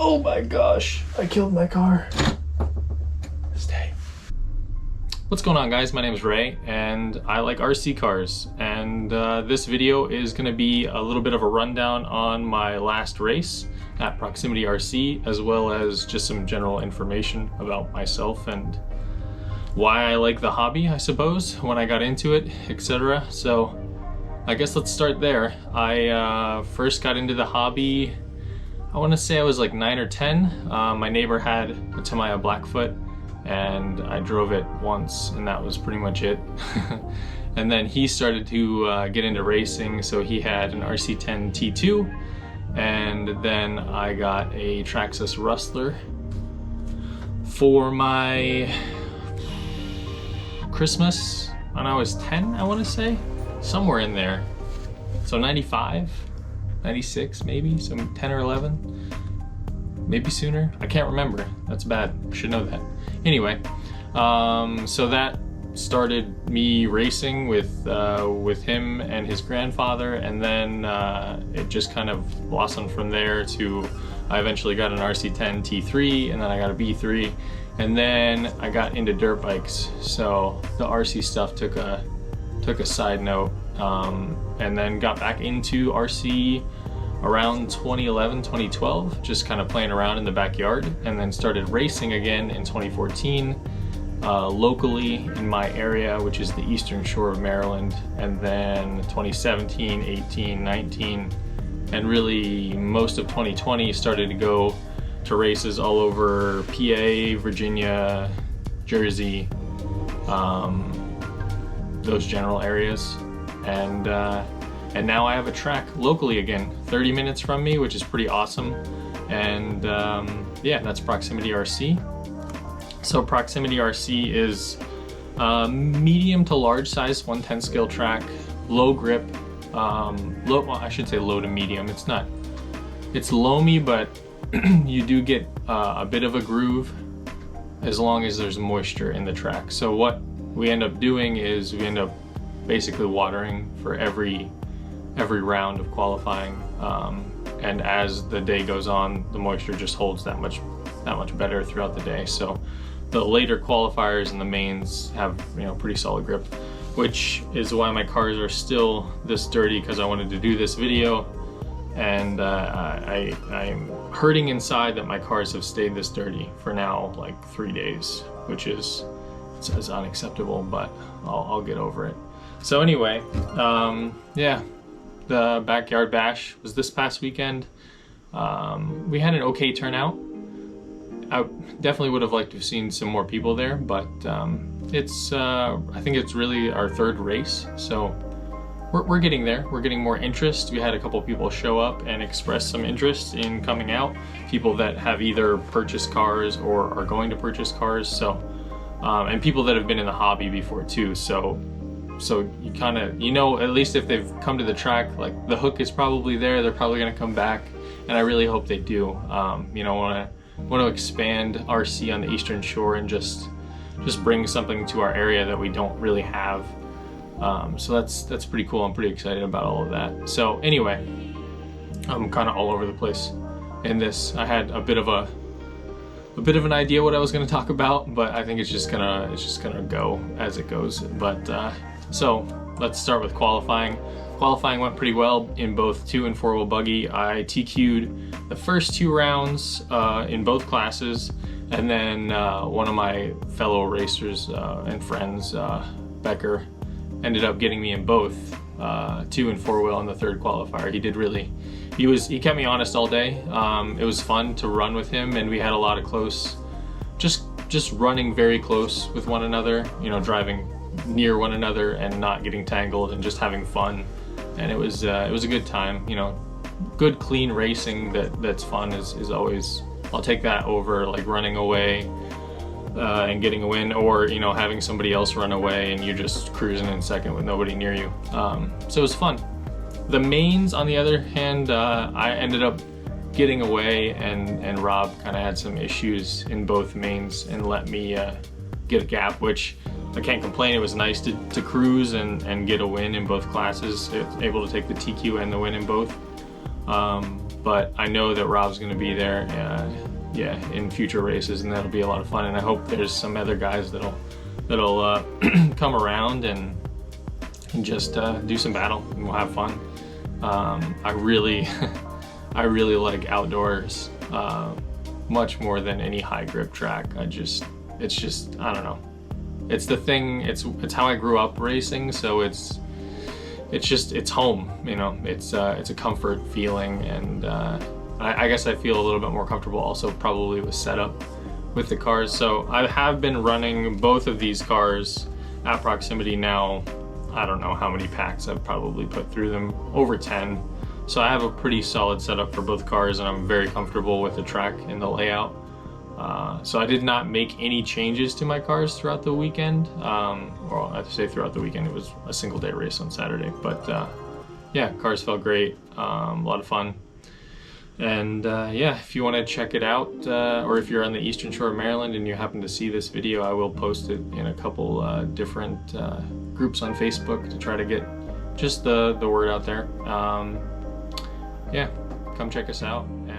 Oh my gosh, I killed my car. Stay. What's going on, guys? My name is Ray and I like RC cars, and this video is going to be a little bit of a rundown on my last race at Proximity RC, as well as just some general information about myself and why I like the hobby, I suppose, when I got into it, etc. So I guess let's start there. I first got into the hobby, I want to say I was like 9 or 10. My neighbor had a Tamiya Blackfoot and I drove it once and that was pretty much it. And then he started to get into racing, so he had an RC10 T2, and then I got a Traxxas Rustler for my Christmas when I was 10, I want to say, somewhere in there. So 95, 96 maybe, some 10 or 11, maybe sooner. I can't remember. That's bad. I should know that. Anyway, so that started me racing with him and his grandfather, and then it just kind of blossomed from there to I eventually got an RC10 T3, and then I got a B3, and then I got into dirt bikes. So the RC stuff took a side note, and then got back into RC around 2011, 2012, just kind of playing around in the backyard, and then started racing again in 2014, locally in my area, which is the Eastern Shore of Maryland, and then 2017, 18, 19, and really most of 2020 started to go to races all over PA, Virginia, Jersey, those general areas, and now I have a track locally again, 30 minutes from me, which is pretty awesome. And yeah, that's Proximity RC. So Proximity RC is medium to large size 110 scale track, low grip, well, I should say low to medium. It's loamy, but you do get a bit of a groove as long as there's moisture in the track. So what we end up doing is we end up basically watering for every round of qualifying, and as the day goes on, the moisture just holds that much better throughout the day. So the later qualifiers and the mains have, pretty solid grip, which is why my cars are still this dirty, because I wanted to do this video, and I'm hurting inside that my cars have stayed this dirty for now like 3 days, which is unacceptable, but I'll get over it. So anyway, yeah, the backyard bash was this past weekend. We had an okay turnout. I definitely would have liked to have seen some more people there, but I think it's really our third race, so we're getting there. We're getting more interest. We had a couple people show up and express some interest in coming out, people that have either purchased cars or are going to purchase cars, so and people that have been in the hobby before too, so you kind of, at least if they've come to the track, like the hook is probably there, they're probably going to come back, and I really hope they do. Want to expand RC on the Eastern Shore and just bring something to our area that we don't really have. So that's pretty cool. I'm pretty excited about all of that. So anyway, I'm kind of all over the place in this. I had a bit of an idea what I was going to talk about, but I think it's just gonna go as it goes. But so let's start with qualifying. Qualifying went pretty well in both 2 and 4-wheel buggy. I TQ'd the first 2 rounds in both classes, and then one of my fellow racers and friends, Becker, ended up getting me in both 2 and 4-wheel on the third qualifier. He kept me honest all day. It was fun to run with him, and we had a lot of close, just running very close with one another, driving near one another and not getting tangled and just having fun. And it was a good time. Good clean racing that's fun is always, I'll take that over like running away and getting a win, or having somebody else run away and you're just cruising in second with nobody near you. So it was fun. The mains, on the other hand, I ended up getting away, and Rob kind of had some issues in both mains and let me get a gap, which I can't complain. It was nice to cruise and get a win in both classes. Able to take the TQ and the win in both. but I know that Rob's going to be there, yeah, in future races, and that'll be a lot of fun. And I hope there's some other guys that'll come around and just do some battle, and we'll have fun. I really I really like outdoors much more than any high grip track. It's just I don't know. It's the thing. It's how I grew up racing, so it's home. You know, it's a comfort feeling, and I guess I feel a little bit more comfortable also probably with setup with the cars. So I have been running both of these cars at proximity now. I don't know how many packs I've probably put through them, over 10. So I have a pretty solid setup for both cars, and I'm very comfortable with the track and the layout. So I did not make any changes to my cars throughout the weekend. Well, I have to say throughout the weekend, it was a single day race on Saturday. But yeah, cars felt great, a lot of fun. And yeah, if you want to check it out, or if you're on the Eastern Shore of Maryland and you happen to see this video, I will post it in a couple different groups on Facebook to try to get just the word out there. Yeah, come check us out. And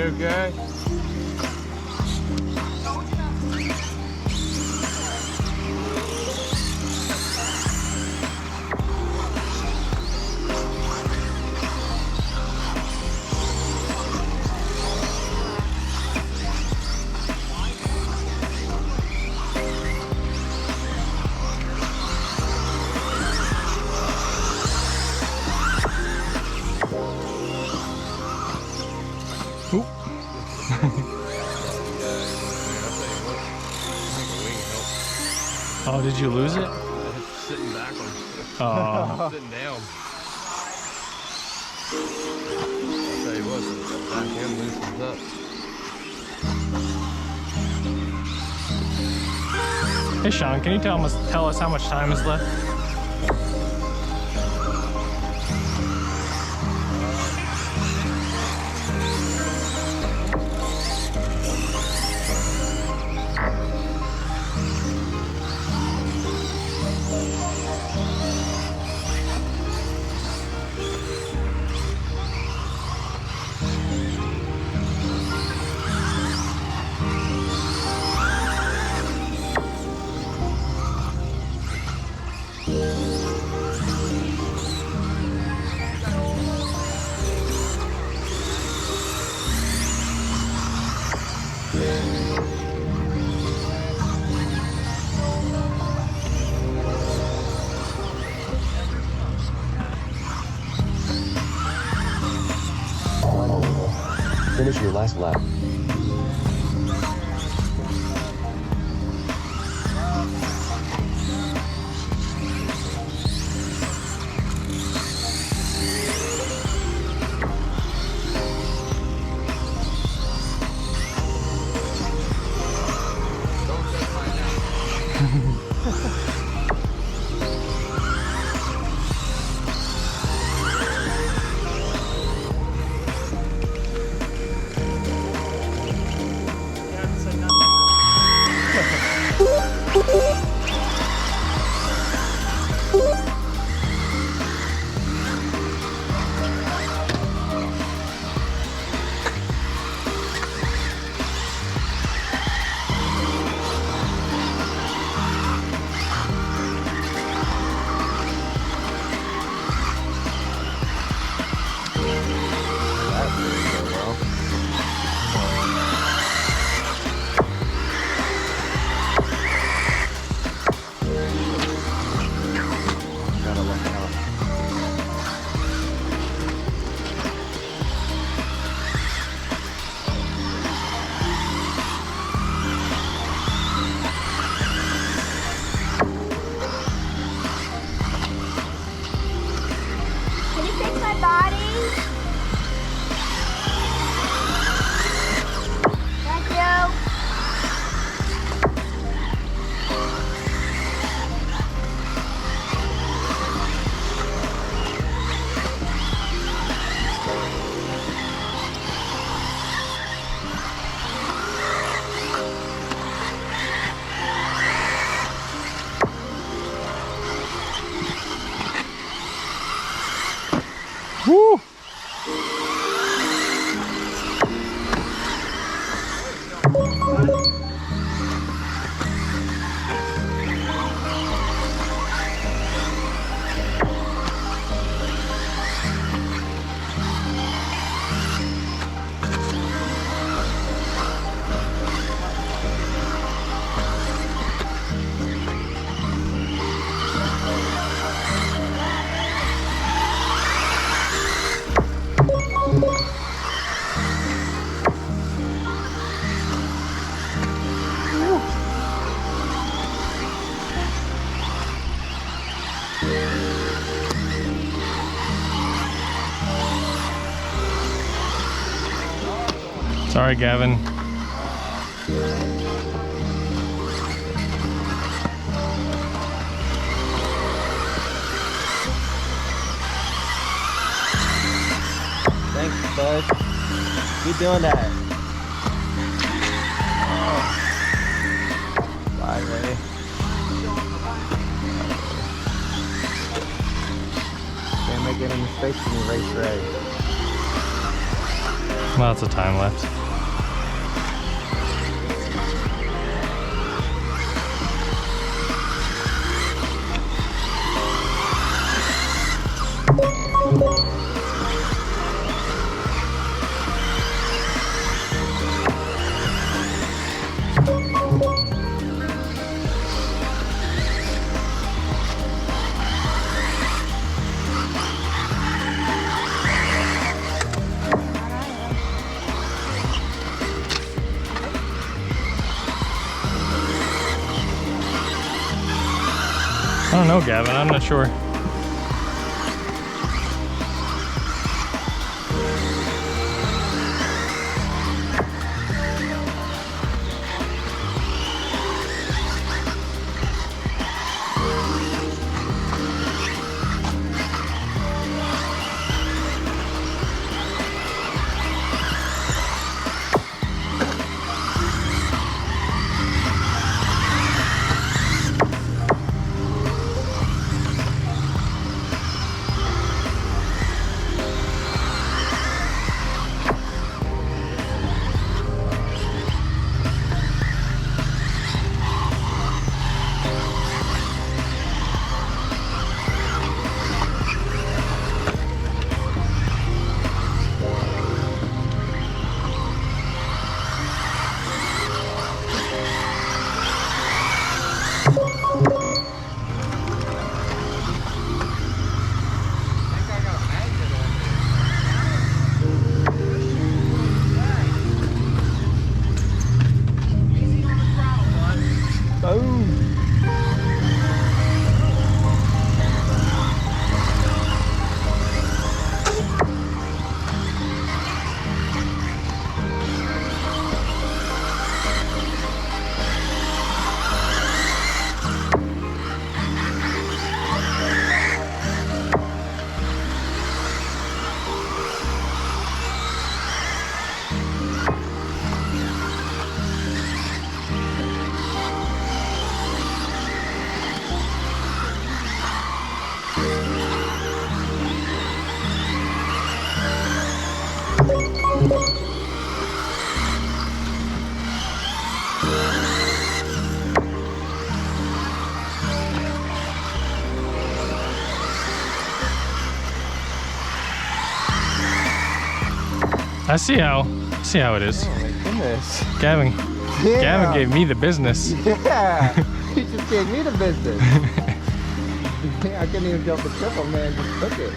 You okay? Oop. Oh, did you lose it? Sitting backwards. Oh. Sitting down. I'll tell you what, that back end loosens up. Hey Sean, can you tell us how much time is left? Finish your last lap. Woo! Sorry, Gavin. Thanks, bud. Keep doing that. Oh. Bye, Ray. Can't make any mistakes when you race Ray. Lots of time left. I don't know, Gavin, I'm not sure. I see how it is. Oh my goodness. Gavin, Yeah. Gavin gave me the business. Yeah. He just gave me the business. I couldn't even jump the triple, man. Just took it.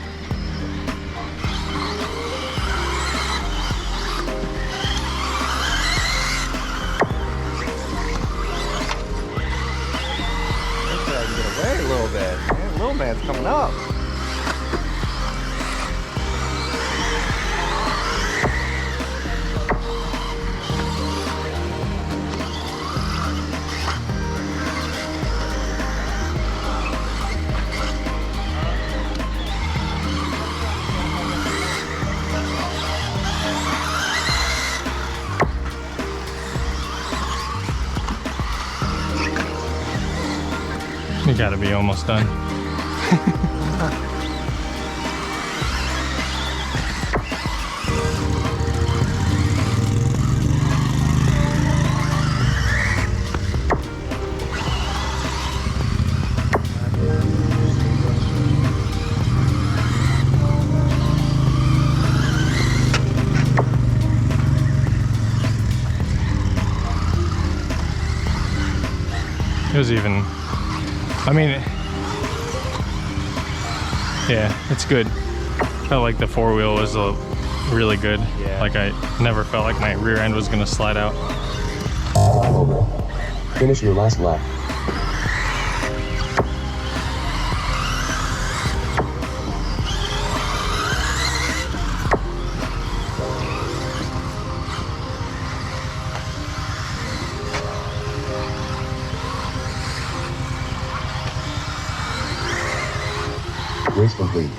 Looks like I can get away a little bit. Man, little man's coming up. You gotta be almost done. It was even, I mean, yeah, it's good. Felt like the four wheel was really good. Yeah. Like I never felt like my rear end was gonna slide out. Over. Finish your last lap. Race complete.